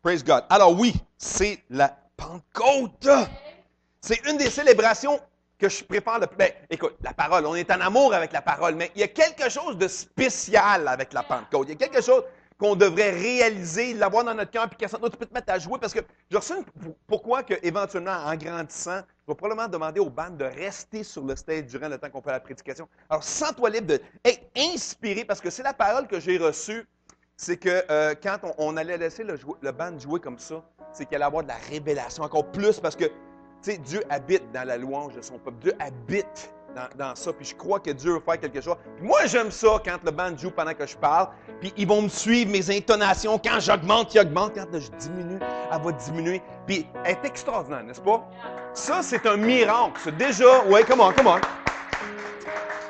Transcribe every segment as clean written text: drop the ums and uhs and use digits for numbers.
Praise God. Alors oui, c'est la Pentecôte. C'est une des célébrations que je préfère le plus. Ben, écoute, la parole, on est en amour avec la parole, mais il y a quelque chose de spécial avec la Pentecôte. Il y a quelque chose qu'on devrait réaliser, l'avoir dans notre cœur, puis qu'à ce moment tu peux te mettre à jouer, parce que je ressens pourquoi que, éventuellement, en grandissant, je vais probablement demander aux bandes de rester sur le stage durant le temps qu'on fait la prédication. Alors, sens-toi libre d'être inspiré, parce que c'est la parole que j'ai reçue, c'est que quand on allait laisser le band jouer comme ça, c'est qu'il allait avoir de la révélation encore plus, parce que, tu sais, Dieu habite dans la louange de son peuple. Dieu habite dans ça, puis je crois que Dieu veut faire quelque chose. Puis moi, j'aime ça quand le band joue pendant que je parle, puis ils vont me suivre, mes intonations. Quand j'augmente, ils augmentent. Quand je diminue, elle va diminuer. Puis elle est extraordinaire, n'est-ce pas? Ça, c'est un miracle. C'est déjà, ouais, come on.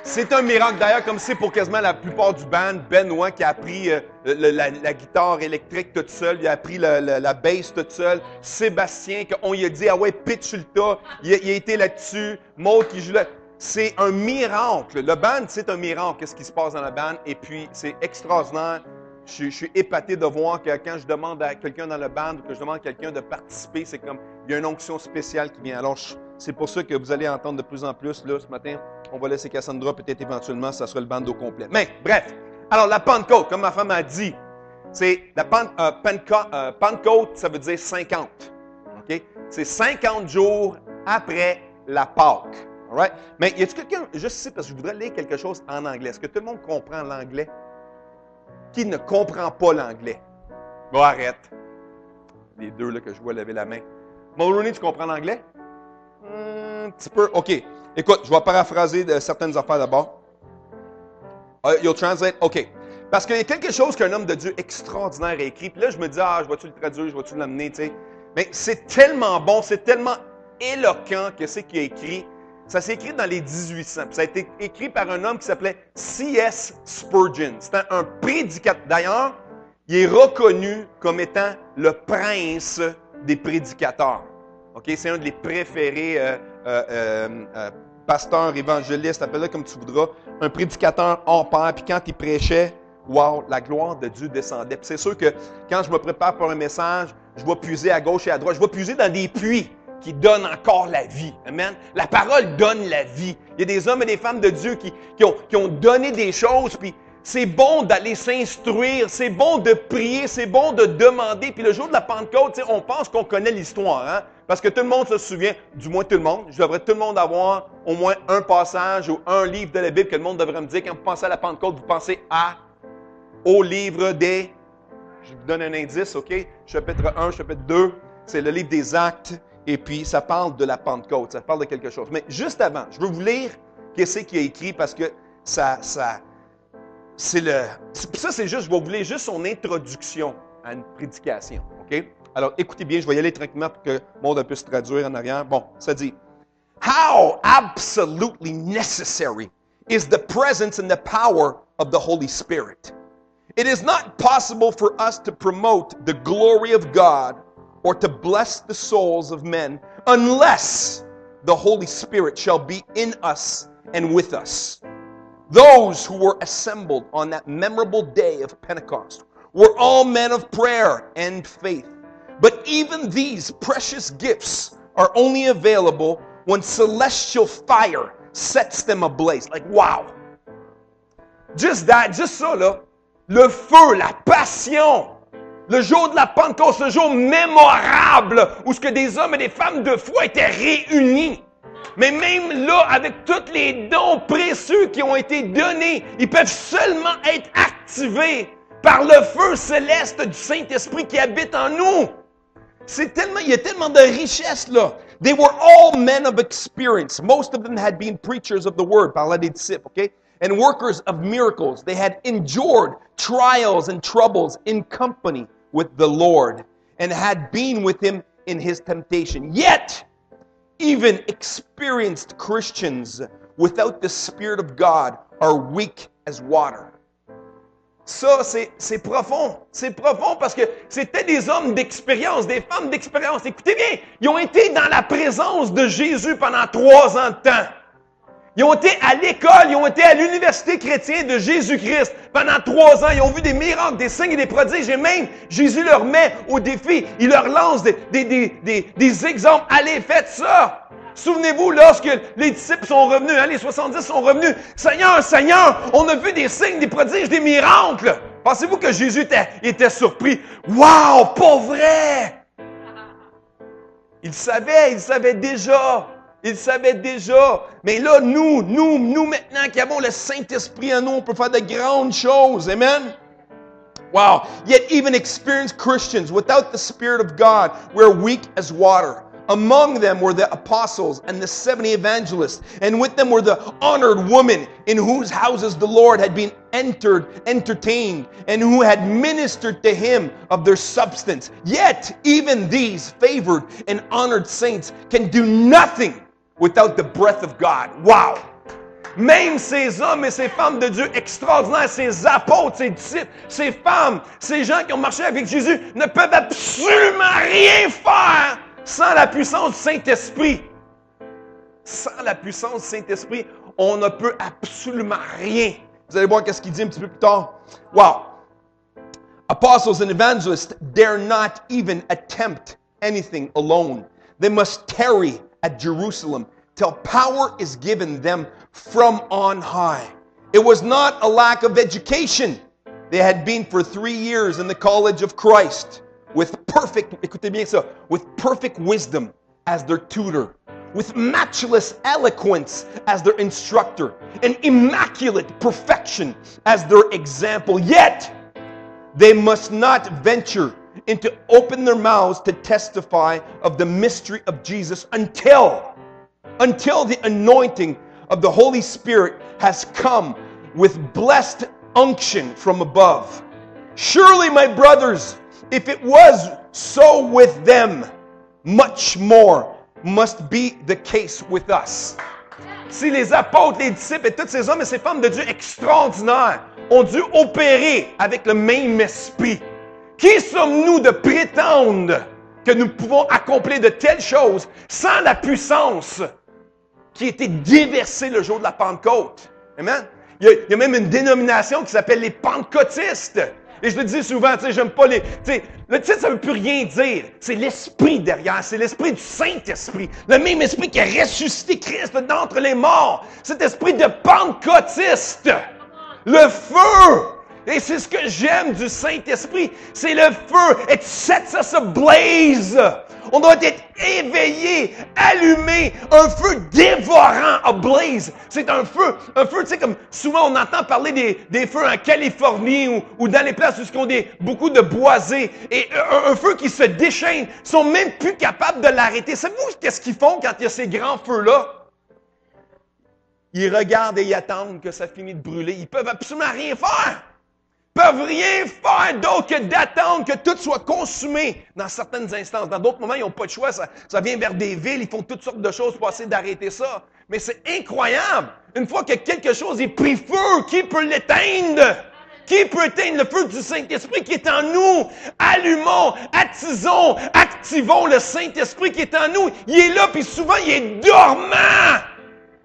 C'est un miracle. D'ailleurs, comme c'est pour quasiment la plupart du band, Benoît qui a appris la guitare électrique toute seule, il a appris la bass toute seule. Sébastien, qu'on lui a dit, ah ouais, pitch sur le tas, il a été là-dessus. Maud qui joue là. C'est un miracle. Le band, c'est un miracle, qu'est-ce qui se passe dans la band. Et puis, c'est extraordinaire. Je suis épaté de voir que quand je demande à quelqu'un dans le band ou que je demande à quelqu'un de participer, c'est comme, il y a une onction spéciale qui vient. Alors, c'est pour ça que vous allez entendre de plus en plus, là, ce matin. On va laisser Cassandra, peut-être éventuellement, ça sera le band au complet. Mais, bref. Alors, la Pentecôte, comme ma femme a dit, c'est la Pentecôte, ça veut dire 50. OK? C'est 50 jours après la Pâque. All right? Mais y a-t-il quelqu'un, juste ici, parce que je voudrais lire quelque chose en anglais. Est-ce que tout le monde comprend l'anglais? Qui ne comprend pas l'anglais? Bon, arrête. Les deux là, que je vois lever la main. Mulroney, tu comprends l'anglais? Un petit peu. OK. Écoute, je vais paraphraser certaines affaires d'abord. You'll translate? OK. Parce qu'il y a quelque chose qu'un homme de Dieu extraordinaire a écrit. Puis là, je me dis, je vais-tu le traduire, je vais-tu l'amener, tu sais. Mais c'est tellement bon, c'est tellement éloquent que c'est qu'il a écrit. Ça s'est écrit dans les 1800. Puis ça a été écrit par un homme qui s'appelait C.S. Spurgeon. C'était un prédicateur. D'ailleurs, il est reconnu comme étant le prince des prédicateurs. OK? C'est un des préférés pasteurs, évangélistes, appelle-le comme tu voudras. Un prédicateur hors pair. Puis quand il prêchait, wow, la gloire de Dieu descendait. Puis c'est sûr que quand je me prépare pour un message, je vais puiser à gauche et à droite. Je vais puiser dans des puits qui donnent encore la vie. Amen. La parole donne la vie. Il y a des hommes et des femmes de Dieu qui ont donné des choses, puis c'est bon d'aller s'instruire, c'est bon de prier, c'est bon de demander. Puis le jour de la Pentecôte, on pense qu'on connaît l'histoire, hein? Parce que tout le monde se souvient, du moins tout le monde, je devrais tout le monde avoir au moins un passage ou un livre de la Bible que le monde devrait me dire. Quand vous pensez à la Pentecôte, vous pensez au livre des... Je vous donne un indice, OK? Chapitre 1, chapitre 2, c'est le livre des Actes. Et puis, ça parle de la Pentecôte, ça parle de quelque chose. Mais juste avant, je veux vous lire qu'est-ce qu'il a écrit parce que ça c'est juste, je vais vous lire juste son introduction à une prédication. OK? Alors, écoutez bien, je vais y aller tranquillement pour que le monde puisse traduire en arrière. Bon, ça dit, How absolutely necessary is the presence and the power of the Holy Spirit. It is not possible for us to promote the glory of God or to bless the souls of men, unless the Holy Spirit shall be in us and with us. Those who were assembled on that memorable day of Pentecost were all men of prayer and faith. But even these precious gifts are only available when celestial fire sets them ablaze. Like, wow! Just ça, là. Le feu, la passion. Le jour de la Pentecôte, ce jour mémorable où ce que des hommes et des femmes de foi étaient réunis. Mais même là, avec tous les dons précieux qui ont été donnés, ils peuvent seulement être activés par le feu céleste du Saint-Esprit qui habite en nous. Il y a tellement de richesses là. They were all men of experience. Most of them had been preachers of the word, parlait des disciples, okay? And workers of miracles. They had endured trials and troubles in company with the Lord and had been with Him in His temptation. Yet, even experienced Christians without the Spirit of God are weak as water. Ça, c'est profond. C'est profond parce que c'était des hommes d'expérience, des femmes d'expérience. Écoutez bien, ils ont été dans la présence de Jésus pendant 3 ans de temps. Ils ont été à l'école, ils ont été à l'université chrétienne de Jésus-Christ pendant 3 ans. Ils ont vu des miracles, des signes et des prodiges. Et même, Jésus leur met au défi. Il leur lance des exemples. Allez, faites ça! Souvenez-vous, lorsque les disciples sont revenus, les 70 sont revenus. Seigneur, Seigneur, on a vu des signes, des prodiges, des miracles. Pensez-vous que Jésus était surpris? Wow, pas vrai! Il savait déjà. Il savait déjà. Mais là, nous maintenant qui avons le Saint-Esprit en nous, on peut faire de grandes choses. Amen? Wow. Yet even experienced Christians without the Spirit of God were weak as water. Among them were the apostles and the 70 evangelists, and with them were the honored women in whose houses the Lord had been entertained, and who had ministered to him of their substance. Yet even these favored and honored saints can do nothing without the breath of God. Wow! Même ces hommes et ces femmes de Dieu extraordinaires, ces apôtres, ces disciples, ces femmes, ces gens qui ont marché avec Jésus ne peuvent absolument rien faire sans la puissance du Saint-Esprit. Sans la puissance du Saint-Esprit, on ne peut absolument rien. Vous allez voir qu'est-ce qu'il dit un petit peu plus tard. Wow! Apostles and evangelists dare not even attempt anything alone. They must tarry at Jerusalem till power is given them from on high. It was not a lack of education. They had been for 3 years in the college of Christ with perfect, écoutez bien ça, with perfect wisdom as their tutor, with matchless eloquence as their instructor, and immaculate perfection as their example. Yet, they must not venture into open their mouths to testify of the mystery of Jesus until the anointing of the Holy Spirit has come with blessed unction from above. Surely, my brothers, if it was so with them, much more must be the case with us. Si les apôtres, les disciples et tous ces hommes et ces femmes de Dieu extraordinaires ont dû opérer avec le même esprit, qui sommes-nous de prétendre que nous pouvons accomplir de telles choses sans la puissance qui a été déversée le jour de la Pentecôte? Amen? Il y a même une dénomination qui s'appelle les pentecôtistes. Et je le dis souvent, tu sais, j'aime pas les... le titre, ça ne veut plus rien dire. C'est l'esprit derrière, c'est l'esprit du Saint-Esprit. Le même esprit qui a ressuscité Christ d'entre les morts. Cet esprit de pentecôtiste. Le feu! Et c'est ce que j'aime du Saint-Esprit. C'est le feu. It sets us ablaze. On doit être éveillé, allumé, un feu dévorant, ablaze. C'est un feu, tu sais, comme souvent on entend parler des feux en Californie ou dans les places où il y a beaucoup de boisés. Et un feu qui se déchaîne, ils sont même plus capables de l'arrêter. Savez-vous qu'est-ce qu'ils font quand il y a ces grands feux-là? Ils regardent et ils attendent que ça finisse de brûler. Ils peuvent absolument rien faire. Peuvent rien faire d'autre que d'attendre que tout soit consumé dans certaines instances. Dans d'autres moments, ils n'ont pas de choix. Ça vient vers des villes, ils font toutes sortes de choses pour essayer d'arrêter ça. Mais c'est incroyable. Une fois que quelque chose est pris feu, qui peut l'éteindre? Qui peut éteindre le feu du Saint-Esprit qui est en nous? Allumons, attisons, activons le Saint-Esprit qui est en nous. Il est là, puis souvent, il est dormant.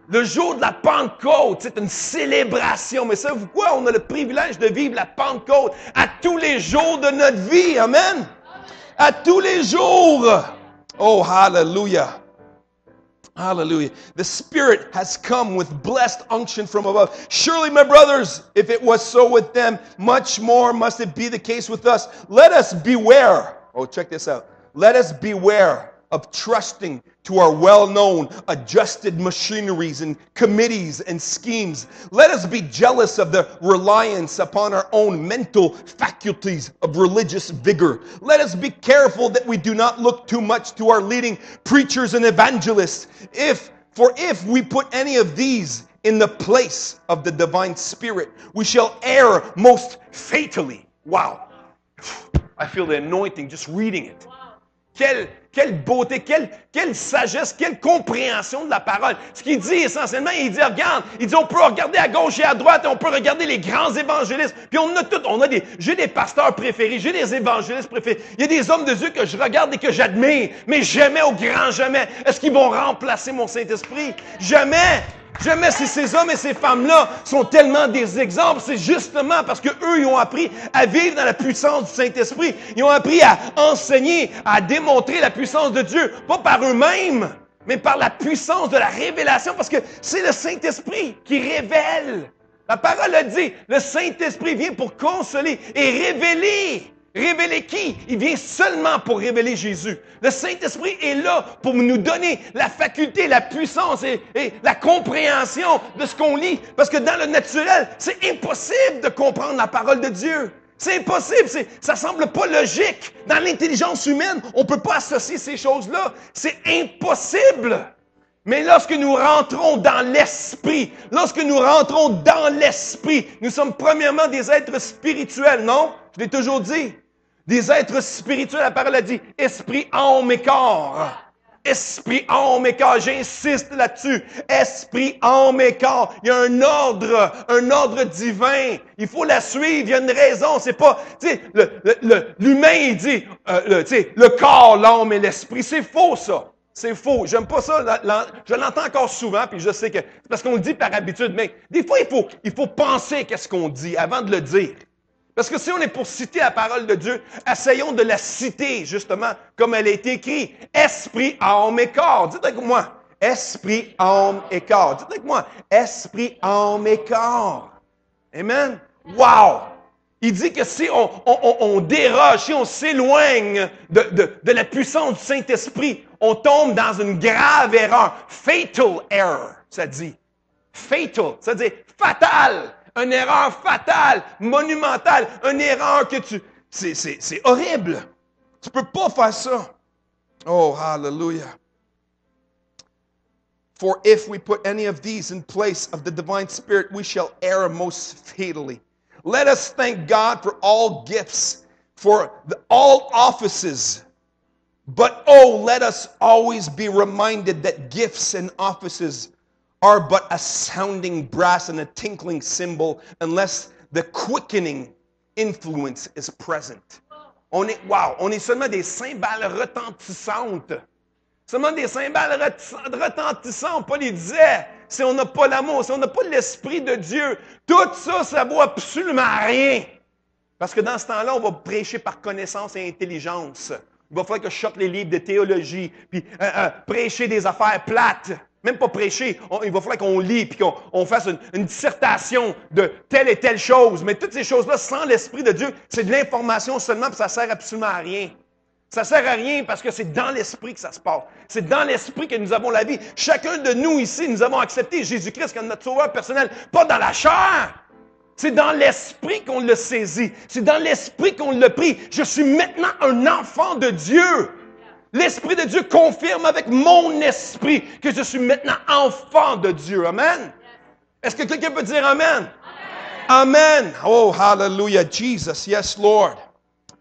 Le jour de la Pentecôte, c'est une célébration. Mais savez-vous quoi? On a le privilège de vivre la Pentecôte à tous les jours de notre vie. Amen? À tous les jours. Oh, hallelujah. Hallelujah. The Spirit has come with blessed unction from above. Surely, my brothers, if it was so with them, much more must it be the case with us. Let us beware. Oh, check this out. Let us beware of trusting to our well-known adjusted machineries and committees and schemes. Let us be jealous of the reliance upon our own mental faculties of religious vigor. Let us be careful that we do not look too much to our leading preachers and evangelists. For if we put any of these in the place of the divine Spirit, we shall err most fatally. Wow. I feel the anointing just reading it. Quelle beauté, quelle sagesse, quelle compréhension de la parole. Ce qu'il dit essentiellement, il dit, regarde, il dit, on peut regarder à gauche et à droite, et on peut regarder les grands évangélistes. Puis j'ai des pasteurs préférés, j'ai des évangélistes préférés. Il y a des hommes de Dieu que je regarde et que j'admire, mais jamais au grand jamais. Est-ce qu'ils vont remplacer mon Saint-Esprit? Jamais! Jamais si ces hommes et ces femmes-là sont tellement des exemples, c'est justement parce qu'eux, ils ont appris à vivre dans la puissance du Saint-Esprit. Ils ont appris à enseigner, à démontrer la puissance de Dieu, pas par eux-mêmes, mais par la puissance de la révélation, parce que c'est le Saint-Esprit qui révèle. La parole a dit, le Saint-Esprit vient pour consoler et révéler. Révéler qui? Il vient seulement pour révéler Jésus. Le Saint-Esprit est là pour nous donner la faculté, la puissance et la compréhension de ce qu'on lit. Parce que dans le naturel, c'est impossible de comprendre la parole de Dieu. C'est impossible, ça semble pas logique. Dans l'intelligence humaine, on ne peut pas associer ces choses-là. C'est impossible. Mais lorsque nous rentrons dans l'esprit, nous sommes premièrement des êtres spirituels, non? Je l'ai toujours dit. Des êtres spirituels, la parole a dit, esprit, âme et corps. Esprit, âme et corps, j'insiste là-dessus. Esprit, âme et corps. Il y a un ordre divin. Il faut la suivre, il y a une raison. C'est pas, tu sais, l'humain, il dit, tu sais, le corps, l'âme et l'esprit. C'est faux, ça. C'est faux. J'aime pas ça. Je l'entends encore souvent, puis je sais que c'est parce qu'on le dit par habitude, mais des fois, il faut penser qu'est-ce qu'on dit avant de le dire. Parce que si on est pour citer la parole de Dieu, essayons de la citer, justement, comme elle a été écrite. Esprit, âme et corps. Dites avec moi. Esprit, âme et corps. Dites avec moi. Esprit, âme et corps. Amen. Wow! Il dit que si on déroge, si on s'éloigne de la puissance du Saint-Esprit, on tombe dans une grave erreur. Fatal error, ça dit. Fatal, ça dit fatal. Une erreur fatale, monumentale, une erreur que c'est horrible. Tu peux pas faire ça. Oh, hallelujah. For if we put any of these in place of the divine Spirit, we shall err most fatally. Let us thank God for all gifts, for all offices. But oh, let us always be reminded that gifts and offices are but a sounding brass and a tinkling cymbal unless the quickening influence is present. On est seulement des cymbales retentissantes. Seulement des cymbales retentissantes. Paul il disait, si on n'a pas l'amour, si on n'a pas l'Esprit de Dieu, tout ça, ça vaut absolument rien. Parce que dans ce temps-là, on va prêcher par connaissance et intelligence. Il va falloir que je sorte les livres de théologie, puis prêcher des affaires plates. Même pas prêcher, il va falloir qu'on lit puis qu'on fasse une dissertation de telle et telle chose. Mais toutes ces choses-là, sans l'Esprit de Dieu, c'est de l'information seulement, puis ça sert absolument à rien. Ça sert à rien parce que c'est dans l'Esprit que ça se passe. C'est dans l'Esprit que nous avons la vie. Chacun de nous ici, nous avons accepté Jésus-Christ comme notre sauveur personnel, pas dans la chair. C'est dans l'Esprit qu'on le saisit. C'est dans l'Esprit qu'on le prie. Je suis maintenant un enfant de Dieu. L'Esprit de Dieu confirme avec mon esprit que je suis maintenant enfant de Dieu. Amen. Est-ce que quelqu'un peut dire Amen? Amen. Oh, hallelujah. Jesus. Yes, Lord.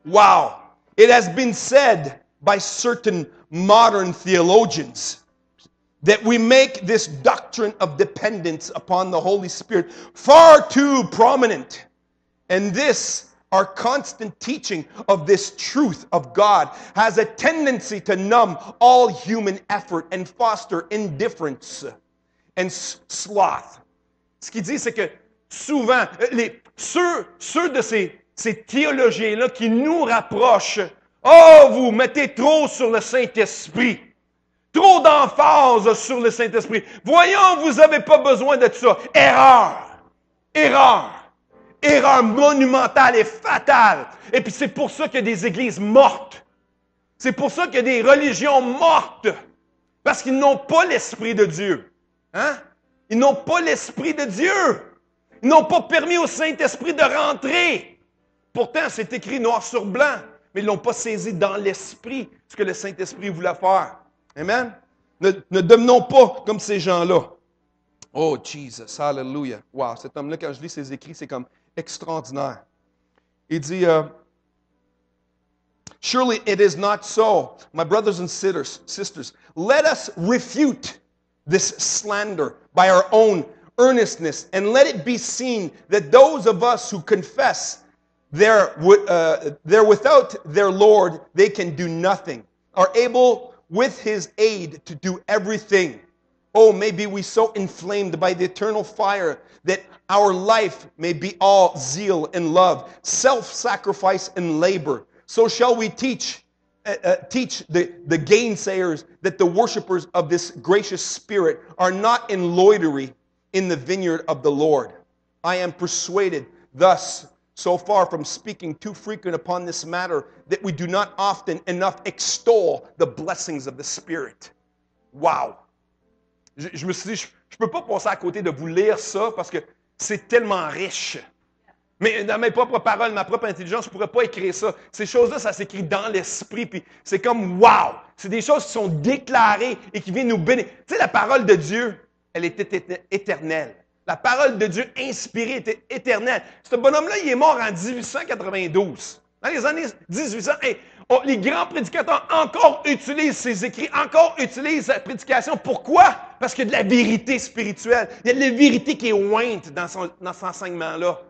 Wow. It has been said by certain modern theologians that we make this doctrine of dependence upon the Holy Spirit far too prominent. And this our constant teaching of this truth of God has a tendency to numb all human effort and foster indifference and sloth. Ce qu'il dit, c'est que souvent, ceux de ces théologiens-là qui nous rapprochent, oh, vous mettez trop sur le Saint-Esprit. Trop d'emphase sur le Saint-Esprit. Voyons, vous n'avez pas besoin de ça. Erreur monumentale et fatale. Et puis c'est pour ça qu'il y a des églises mortes. C'est pour ça qu'il y a des religions mortes. Parce qu'ils n'ont pas l'Esprit de Dieu. Hein? Ils n'ont pas l'Esprit de Dieu. Ils n'ont pas permis au Saint-Esprit de rentrer. Pourtant, c'est écrit noir sur blanc. Mais ils ne l'ont pas saisi dans l'Esprit, ce que le Saint-Esprit voulait faire. Amen? Ne devenons pas comme ces gens-là. Oh, Jesus, hallelujah. Wow, cet homme-là, quand je lis ses écrits, c'est comme extraordinaire. Il dit, surely it is not so. My brothers and sisters, let us refute this slander by our own earnestness, and let it be seen that those of us who confess they're without their Lord, they can do nothing, are able with His aid to do everything. Oh, maybe we so inflamed by the eternal fire that our life may be all zeal and love, self-sacrifice and labor. So shall we teach the gainsayers that the worshipers of this gracious Spirit are not in loitery in the vineyard of the Lord. I am persuaded thus, so far from speaking too frequent upon this matter, that we do not often enough extol the blessings of the Spirit. Wow! Je me suis dit, je ne peux pas passer à côté de vous lire ça parce que c'est tellement riche. Mais dans mes propres paroles, ma propre intelligence, je ne pourrais pas écrire ça. Ces choses-là, ça s'écrit dans l'esprit, puis c'est comme wow! C'est des choses qui sont déclarées et qui viennent nous bénir. Tu sais, la parole de Dieu, elle était éternelle. La parole de Dieu inspirée était éternelle. Ce bonhomme-là, il est mort en 1892. Dans les années 1800, les grands prédicateurs encore utilisent ses écrits, encore utilisent sa prédication. Pourquoi? Parce qu'il y a de la vérité spirituelle. Il y a de la vérité qui est ointe dans son enseignement-là.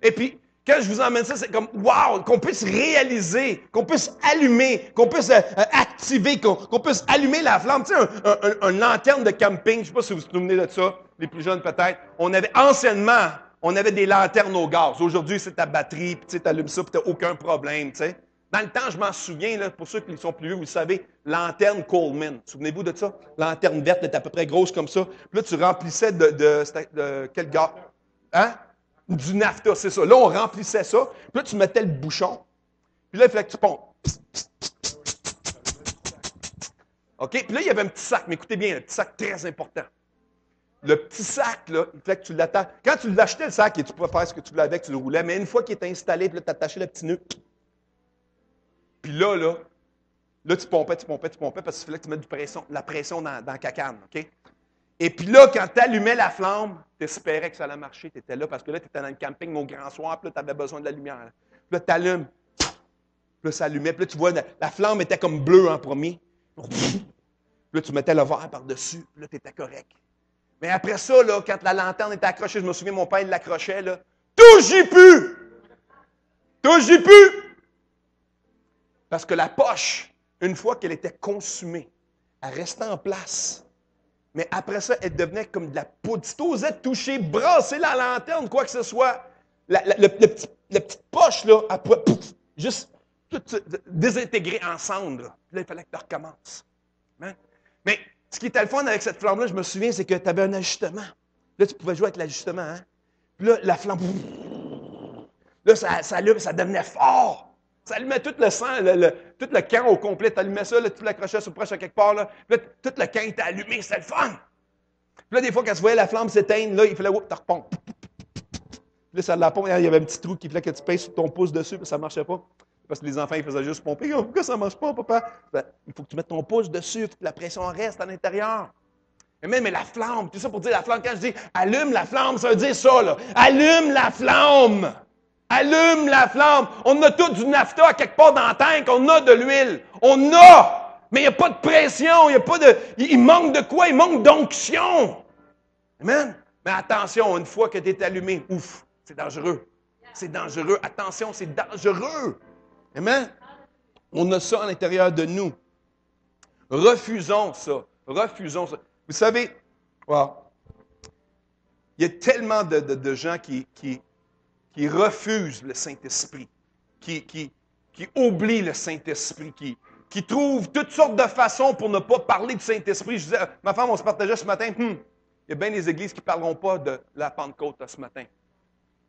Et puis, quand je vous emmène ça, c'est comme, wow, qu'on puisse réaliser, qu'on puisse allumer, qu'on puisse activer, qu'on puisse allumer la flamme. Tu sais, une lanterne de camping, je ne sais pas si vous vous souvenez de ça, les plus jeunes peut-être. Anciennement, on avait des lanternes au gaz. Aujourd'hui, c'est ta batterie, puis tu allumes ça, puis tu n'as aucun problème, tu sais. Dans le temps, je m'en souviens, là, pour ceux qui sont plus vieux, vous le savez, lanterne Coleman. Souvenez-vous de ça? Lanterne verte, elle était à peu près grosse comme ça. Puis là, tu remplissais de quel gaz? Hein? Du naphta, c'est ça. Là, on remplissait ça. Puis là, tu mettais le bouchon. Puis là, il fallait que tu pompes. OK? Puis là, il y avait un petit sac. Mais écoutez bien, un petit sac très important. Le petit sac, là, il fallait que tu l'attaches. Quand tu l'achetais, le sac, et tu pouvais faire ce que tu voulais avec, tu le roulais. Mais une fois qu'il était installé, puis là, tu attachais le petit nœud. Puis là, tu pompais, parce qu'il fallait que tu mettes de la pression dans la cacane. OK? Et puis là, quand tu allumais la flamme, tu espérais que ça allait marcher. Tu étais là parce que là, tu étais dans le camping au grand soir, puis là, tu avais besoin de la lumière. Puis là, tu allumes, puis là, ça allumait. Puis là, tu vois, la flamme était comme bleue en premier. Puis là, tu mettais le verre par-dessus, puis là, tu étais correct. Mais après ça, là, quand la lanterne était accrochée, je me souviens, mon père l'accrochait, là. Touche-y plus! Touche-y plus! Parce que la poche, une fois qu'elle était consumée, elle restait en place. Mais après ça, elle devenait comme de la poudre. Si tu osais toucher, brasser la lanterne, quoi que ce soit, la petite poche, là, elle pouvait juste tout désintégrer en cendres. Puis là, il fallait que tu recommences. Hein? Mais ce qui était le fun avec cette flamme-là, je me souviens, c'est que tu avais un ajustement. Là, tu pouvais jouer avec l'ajustement. Hein? Puis là, la flamme, là, ça devenait fort. Ça allumait tout le sang, tout le camp au complet. Tu allumais ça, là, tu l'accrochais sur le proche à quelque part. Là, puis là, tout le camp était allumé, c'était le fun. Puis là, des fois, quand tu voyais la flamme s'éteindre, là, il fallait tu repompes. Puis là, ça la pompe, il y avait un petit trou qui fallait que tu pèses sur ton pouce dessus, puis ça ne marchait pas. Parce que les enfants, ils faisaient juste pomper. Oh, pourquoi ça ne marche pas, papa? Ben, il faut que tu mettes ton pouce dessus, pour que la pression reste à l'intérieur. Mais la flamme, tout ça pour dire la flamme, quand je dis allume la flamme, ça veut dire ça, là. Allume la flamme! Allume la flamme. On a tout du naphta à quelque part dans la tank. On a de l'huile. On a. Mais il n'y a pas de pression. Il manque de quoi? Il manque d'onction. Amen? Mais attention, une fois que tu es allumé, ouf, c'est dangereux. C'est dangereux. Attention, c'est dangereux. Amen? On a ça à l'intérieur de nous. Refusons ça. Refusons ça. Vous savez, wow, il y a tellement de gens qui refusent le Saint-Esprit, qui oublient le Saint-Esprit, qui trouvent toutes sortes de façons pour ne pas parler du Saint-Esprit. Je disais, ma femme, on se partageait ce matin, il y a bien des églises qui ne parleront pas de la Pentecôte ce matin,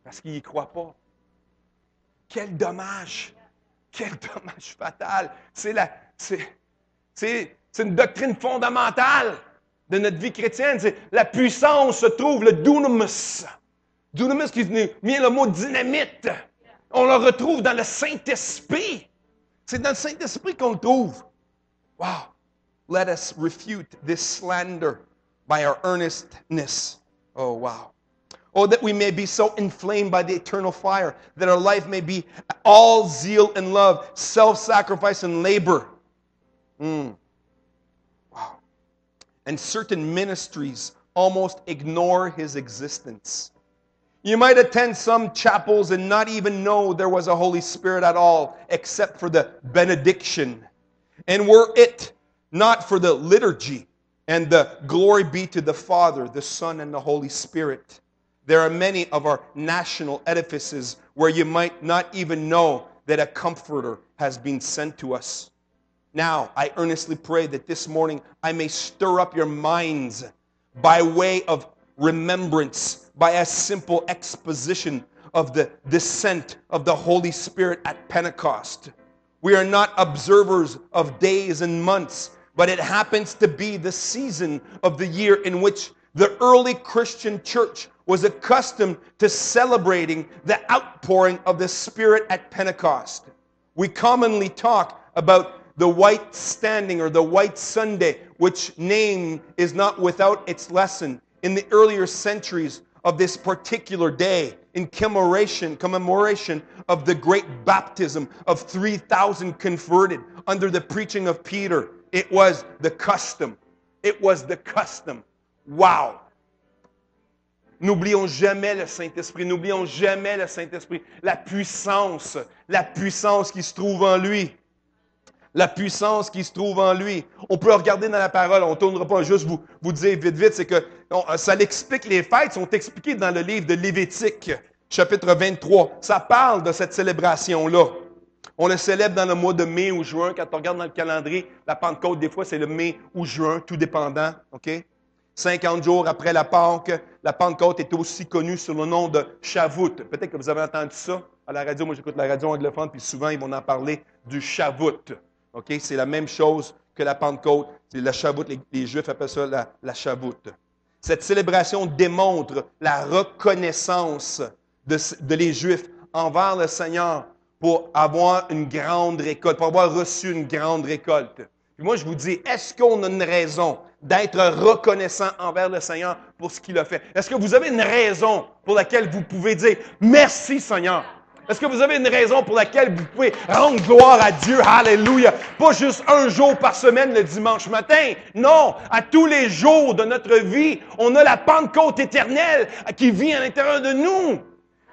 parce qu'ils n'y croient pas. Quel dommage! Quel dommage fatal! C'est une doctrine fondamentale de notre vie chrétienne. C'est la puissance se trouve, le dunamis. Dunamis qui vient le mot dynamite. On le retrouve dans le Saint-Esprit. C'est dans le Saint-Esprit qu'on le trouve. Wow! Let us refute this slander by our earnestness. Oh, wow. Oh, that we may be so inflamed by the eternal fire, that our life may be all zeal and love, self-sacrifice and labor. Wow. And certain ministries almost ignore his existence. You might attend some chapels and not even know there was a Holy Spirit at all, except for the benediction. And were it not for the liturgy And the glory be to the Father, the Son, and the Holy Spirit. There are many of our national edifices where you might not even know that a comforter has been sent to us. Now, I earnestly pray that this morning I may stir up your minds by way of remembrance, by a simple exposition of the descent of the Holy Spirit at Pentecost. We are not observers of days and months, but it happens to be the season of the year in which the early Christian church was accustomed to celebrating the outpouring of the Spirit at Pentecost. We commonly talk about the White Standing or the White Sunday, which name is not without its lesson. In the earlier centuries of this particular day, in commemoration of the great baptism of 3,000 converted under the preaching of Peter, it was the custom. It was the custom. Wow! N'oublions jamais le Saint-Esprit. N'oublions jamais le Saint-Esprit. La puissance qui se trouve en lui. La puissance qui se trouve en lui. On peut regarder dans la parole, on ne tournera pas juste vous dire vite, c'est que ça l'explique, les fêtes sont expliquées dans le livre de Lévitique, chapitre 23. Ça parle de cette célébration-là. On le célèbre dans le mois de mai ou juin. Quand on regarde dans le calendrier, la Pentecôte, des fois, c'est le mai ou juin, tout dépendant. OK? 50 jours après la Pâque, la Pentecôte est aussi connue sous le nom de Shavuot. Peut-être que vous avez entendu ça à la radio. Moi, j'écoute la radio anglophone, puis souvent, ils vont en parler du Shavuot. OK? C'est la même chose que la Pentecôte. C'est la Shavuot. Les Juifs appellent ça la Shavuot. Cette célébration démontre la reconnaissance de les Juifs envers le Seigneur pour avoir une grande récolte, pour avoir reçu une grande récolte. Puis moi, je vous dis, est-ce qu'on a une raison d'être reconnaissant envers le Seigneur pour ce qu'il a fait? Est-ce que vous avez une raison pour laquelle vous pouvez dire « Merci Seigneur ». Est-ce que vous avez une raison pour laquelle vous pouvez rendre gloire à Dieu? Alléluia! Pas juste un jour par semaine le dimanche matin. Non! À tous les jours de notre vie, on a la Pentecôte éternelle qui vit à l'intérieur de nous.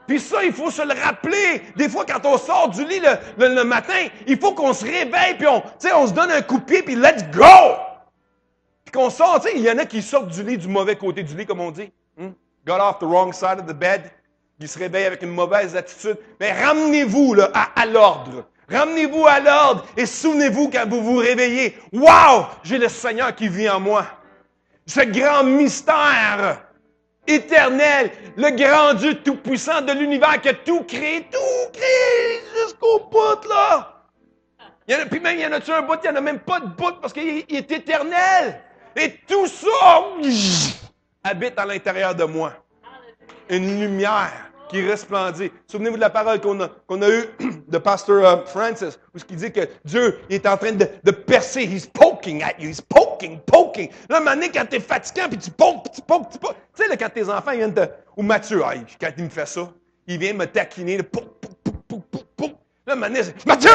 Puis ça, il faut se le rappeler. Des fois, quand on sort du lit le matin, il faut qu'on se réveille, puis on se donne un coup de pied, puis let's go! Puis qu'on sort, il y en a qui sortent du lit du mauvais côté du lit, comme on dit. Got off the wrong side of the bed. Ils se réveillent avec une mauvaise attitude. Mais ramenez-vous là, à l'ordre. Ramenez-vous à l'ordre et souvenez-vous quand vous vous réveillez. Wow! J'ai le Seigneur qui vit en moi. Ce grand mystère éternel, le grand Dieu tout-puissant de l'univers qui a tout créé jusqu'au bout, là. Puis même, il y en a-tu un bout, il n'y en a même pas de bout parce qu'il est éternel. Et tout ça habite à l'intérieur de moi. Une lumière qui resplendit. Souvenez-vous de la parole qu'on a eue de Pasteur Francis, où il dit que Dieu est en train de percer. He's poking at you. He's poking. Là, un moment donné, quand tu es fatiguant, puis tu pokes. Tu sais, là, quand tes enfants viennent ou Mathieu, quand il me fait ça, il vient me taquiner. Là, un moment donné, c'est Mathieu!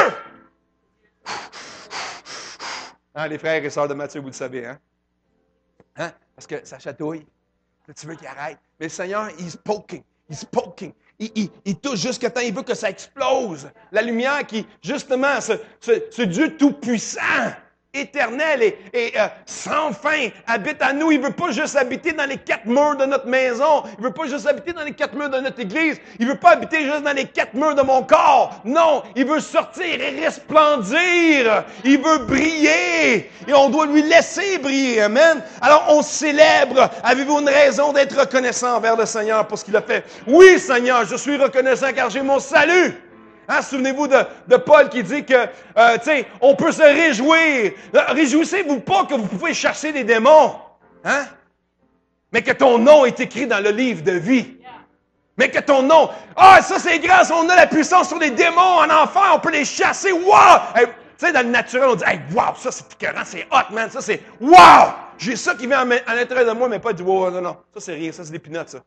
Hein, les frères et sœurs de Mathieu, vous le savez, hein? Parce que ça chatouille. Là, tu veux qu'il arrête. Mais le Seigneur, he's poking. Il touche jusqu'à temps, il veut que ça explose. La lumière qui, justement, ce Dieu tout-puissant, éternel et sans fin, habite à nous. Il ne veut pas juste habiter dans les 4 murs de notre maison. Il ne veut pas juste habiter dans les 4 murs de notre église. Il ne veut pas habiter juste dans les 4 murs de mon corps. Non, il veut sortir et resplendir. Il veut briller. Et on doit lui laisser briller. Amen. Alors, on célèbre. Avez-vous une raison d'être reconnaissant envers le Seigneur pour ce qu'il a fait? Oui, Seigneur, je suis reconnaissant car j'ai mon salut. Hein, souvenez-vous de Paul qui dit que, on peut se réjouir. Réjouissez-vous pas que vous pouvez chasser des démons. Hein? Mais que ton nom est écrit dans le livre de vie. Mais que ton nom... ça c'est grâce, on a la puissance sur les démons en enfer, on peut les chasser. Wow! Tu sais, dans le naturel, on dit, hey, wow, ça c'est écœurant, c'est hot, man. Ça c'est, wow! J'ai ça qui vient à l'intérieur de moi, mais pas du wow, non. Ça c'est rien, ça c'est des peanuts, ça.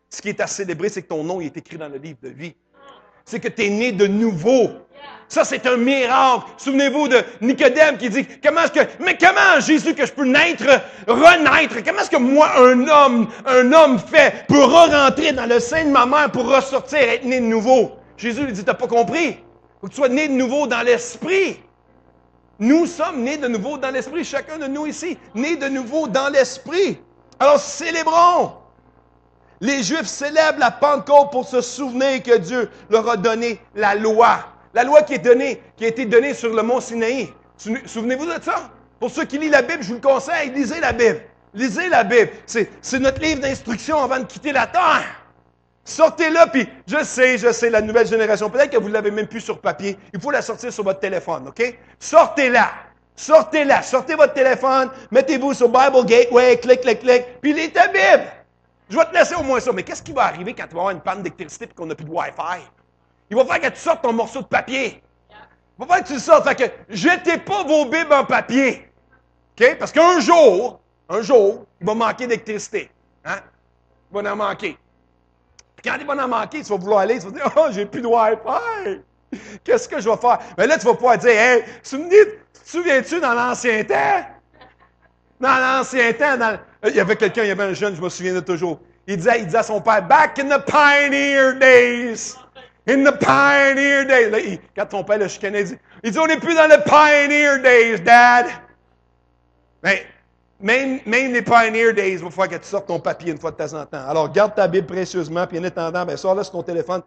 Ce qui est à célébrer, c'est que ton nom est écrit dans le livre de vie. C'est que tu es né de nouveau. Ça, c'est un miracle. Souvenez-vous de Nicodème qui dit, comment Jésus, que je peux renaître? Comment est-ce que moi, un homme fait, peut re-rentrer dans le sein de ma mère pour ressortir et être né de nouveau? Jésus lui dit, t'as pas compris? Faut que tu sois né de nouveau dans l'esprit. Nous sommes nés de nouveau dans l'Esprit, chacun de nous ici, nés de nouveau dans l'Esprit. Alors célébrons. Les Juifs célèbrent la Pentecôte pour se souvenir que Dieu leur a donné la loi. La loi qui a été donnée sur le mont Sinaï. Souvenez-vous de ça? Pour ceux qui lisent la Bible, je vous le conseille, lisez la Bible. Lisez la Bible. C'est notre livre d'instruction avant de quitter la terre. Sortez-la, puis je sais, la nouvelle génération, peut-être que vous ne l'avez même plus sur papier. Il faut la sortir sur votre téléphone, OK? Sortez-la. Sortez-la. Sortez votre téléphone, mettez-vous sur Bible Gateway, clic, puis lisez ta Bible. Je vais te laisser au moins ça. Mais qu'est-ce qui va arriver quand tu vas avoir une panne d'électricité et qu'on n'a plus de Wi-Fi? Il va falloir que tu sortes ton morceau de papier. Il va falloir que tu le sortes. Fait que jetez pas vos Bibles en papier. OK? Parce qu'un jour, il va manquer d'électricité. Hein? Il va en manquer. Puis quand il va en manquer, tu vas vouloir aller, tu vas dire, « Oh, j'ai plus de Wi-Fi! Qu'est-ce que je vais faire? » Mais là, tu vas pouvoir dire, « Hey, tu souviens-tu dans l'ancien temps? Dans l'ancien temps, il y avait un jeune, je me souviens de toujours. Il disait à son père, « Back in the pioneer days! In the pioneer days! » Là, quand son père le chicanait, il dit, « On n'est plus dans les pioneer days, Dad! » Mais même les pioneer days, il va falloir que tu sortes ton papier une fois de temps en temps. Alors, garde ta Bible précieusement, puis en attendant, sors-la sur ton téléphone.